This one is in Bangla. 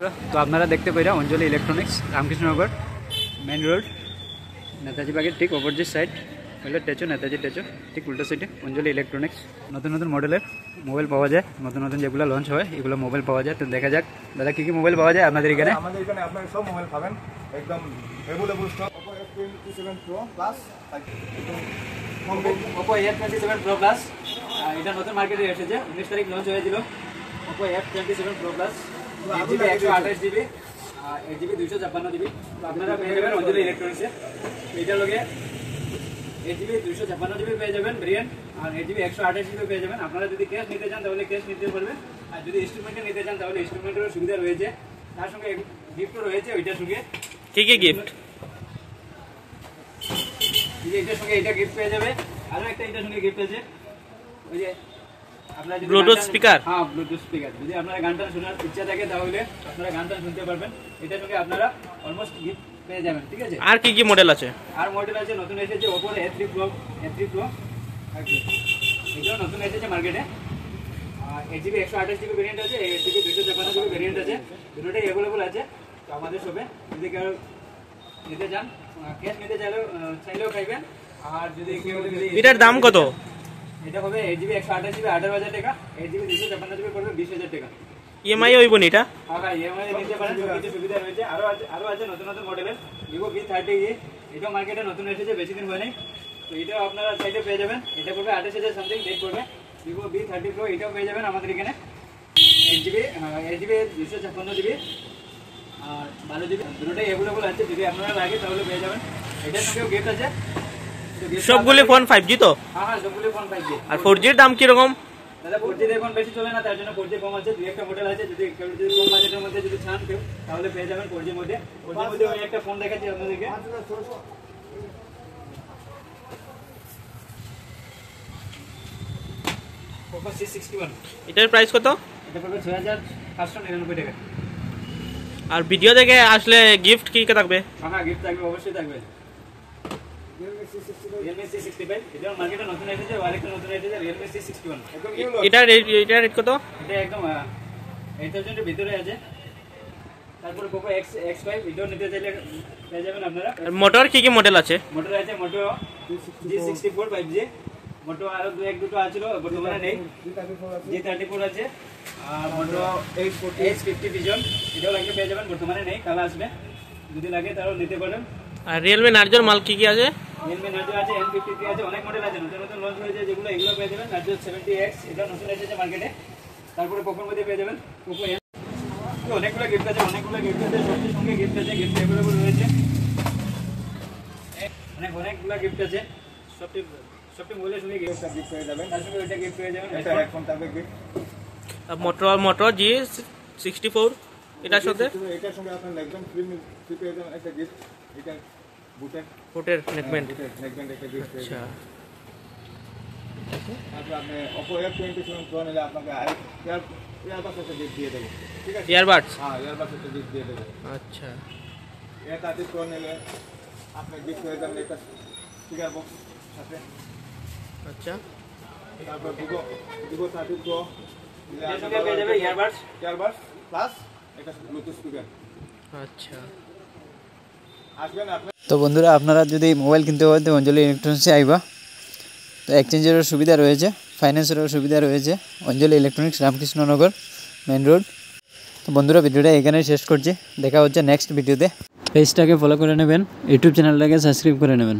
তো আপনারা দেখতে পাইরা Anjali electronics Ramkrishnanagar main road Netaji বাগের ঠিক অপোজিট সাইড হলো টেচো নেতাজি টেচো ঠিক উল্টো সাইডে অঞ্জলি ইলেকট্রনিক্স নতুন নতুন মডেলের মোবাইল পাওয়া যায় নতুন নতুন যেগুলো লঞ্চ হয় এগুলো মোবাইল পাওয়া যায় তো দেখা যাক দাদা কি কি মোবাইল পাওয়া যায় আপনাদের এখানে আমাদের এখানে আপনারা সব মোবাইল পাবেন একদম available stock Oppo F27 Pro Plus Oppo F27 Pro Plus এটা নতুন মার্কেটে এসেছে 19 তারিখ লঞ্চ হয়েছিল Oppo F27 Pro Plus 8GB 128GB 8GB 256GB তো আপনারা পেয়ে যাবেন অঞ্জলি ইলেকট্রনিক্সে এটা লগে 8GB 256GB পেয়ে যাবেন ভেরিয়েন্ট আর 8GB 128GB পেয়ে যাবেন আপনারা যদি ক্যাশ নিতে চান তাহলে ক্যাশ নিতে পারবেন আর যদি ইনস্টলমেন্টে নিতে চান তাহলে ইনস্টলমেন্টেরও সুবিধা রয়েছে তার সঙ্গে গিফটও রয়েছে ওইটার সঙ্গে কি কি গিফট এটার সঙ্গে এটা গিফট পেয়ে যাবে আরো একটা এটার সঙ্গে গিফট আছে ওই যে আপনারা যদি ব্লুটুথ স্পিকার হ্যাঁ ব্লুটুথ স্পিকার যদি আপনারা গানটা শোনার ইচ্ছা থাকে তাহলে আপনারা গানটা শুনতে পারবেন এটার সঙ্গে আপনারা অলমোস্ট গিফট পেয়ে যাবেন ঠিক আছে আর কি কি মডেল আছে আর মডেল আছে নতুন এসেছে Oppo A3 Pro এটাও নতুন এসেছে মার্কেটে 8GB 128GB ভেরিয়েন্ট আছে 8GB 256GB ভেরিয়েন্ট আছে দুটোটাই अवेलेबल আছে তো আমাদের শপে যদি কেউ নিতে চান ক্যাশ নিতে চাইলেও পাইবেন আর যদি কেউ এটার দাম কত এটা হবে 8GB 128GB 18000 টাকা 8GB 256GB পড়বে 20000 টাকা ইএমআই হইব নি এটা হ্যাঁ ইএমআই নিতে পারেন কিছু সুবিধা রয়েছে আরো আছে নতুন নতুন মডেলের Vivo V30e এটা মার্কেটে নতুন এসেছে বেশি দিন হয়নি তো এটাও আপনারা চাইলে পেয়ে যাবেন এটা পড়বে 28000 সামথিং রেট পড়বে Vivo V30 Pro এটাও পেয়ে যাবেন আমাদের এখানে 8GB 256GB আর 12GB দুটোটাই अवेलेबल আছে যদি আপনারা লাগে তাহলে পেয়ে যাবেন এটার সঙ্গেও গিফট আছে সবগুলো ফোন 5G তো হ্যাঁ সবগুলো ফোন 5G আর 4G এর দাম কি রকম দাদা 4G এখন বেশি চলে না তার জন্য 4G কম আছে দুই একটা মডেল আছে যদি কেউ যদি কম বাজেটের মধ্যে যদি চান কেউ তাহলে পেয়ে যাবেন 4G এর মধ্যে আমি একটা ফোন দেখাচ্ছি আপনাদেরকে Oppo C61 এটার প্রাইস কত এটা পড়বে 6599 টাকা আর ভিডিও দেখে আসলে গিফট কি কি থাকবে হ্যাঁ গিফট থাকবে অবশ্যই থাকবে Realme C65 এটা মার্কেটে নতুন এসেছে আরেকটা নতুন এসেছে Realme C61 এটা রেট কত এটা একদম 8000 এর ভিতরে আছে তারপর Poco X5 এটাও নিতে চাইলে পেয়ে যাবেন আপনারা মোটর কি কি মডেল আছে মোটর আছে মোটো G64 5G মোটো আরো দুটো আছিল বর্তমানে নেই G34 আছে আর মোটো H50 Vision এটাও লাগে পেয়ে যাবেন বর্তমানে নেই কাল আসবে যদি লাগে তাহলে নিতে পারেন আর Realme Narzo মাল কি কি আছে Realme Narzo আছে N53 আছে অনেক মডেল আছে নতুন নতুন লঞ্চ হয়েছে যেগুলো এগুলো পেয়ে যাবেন Narzo 70X এটা নতুন এসেছে মার্কেটে তারপরে Poco এর মধ্যে পেয়ে যাবেন Poco অনেকগুলো গিফট আছে সবটির সঙ্গে গিফট আছে গিফট अवेलेबल রয়েছে অনেকগুলো গিফট আছে সবটি মোবাইলের সঙ্গে গিফট পেয়ে যাবেন তার সঙ্গে ওইটা গিফট পেয়ে যাবেন এটা হেডফোন থাকবে গিফট মোটর G64 এটার সাথে এটার সঙ্গে আপনার একদম ফ্রি পেয়ে যাবেন একটা গিফট এটা ফুটের নেকব্যান্ড একটা গিফট আচ্ছা তারপর আপনি Oppo F27 Pro নিলে আপনাকে ইয়ারবাডস একটা গিফট দিয়ে দেবো ঠিক আছে ইয়ারবাডস হ্যাঁ ইয়ারবাডস একটা গিফট দিয়ে দেবো আচ্ছা A30 Pro নিলে আপনি গিফট হয়ে যাবেন একটা স্পিকার বক্স সাথে আচ্ছা তারপর Vivo 30 Pro নিলে এর সঙ্গে পেয়ে যাবে ইয়ারবাডস প্লাস একটা ব্লুটুথ স্পিকার আচ্ছা আসবেন আপনি তো বন্ধুরা আপনারা যদি মোবাইল কিনতে হয় তো অঞ্জলি ইলেকট্রনিক্সে আইবা তো এক্সচেঞ্জেরও সুবিধা রয়েছে ফাইন্যান্সেরও সুবিধা রয়েছে অঞ্জলি ইলেকট্রনিক্স রামকৃষ্ণনগর মেন রোড তো বন্ধুরা ভিডিওটা এখানেই শেষ করছি দেখা হচ্ছে নেক্সট ভিডিওতে পেজটাকে ফলো করে নেবেন ইউটিউব চ্যানেলটাকে সাবস্ক্রাইব করে নেবেন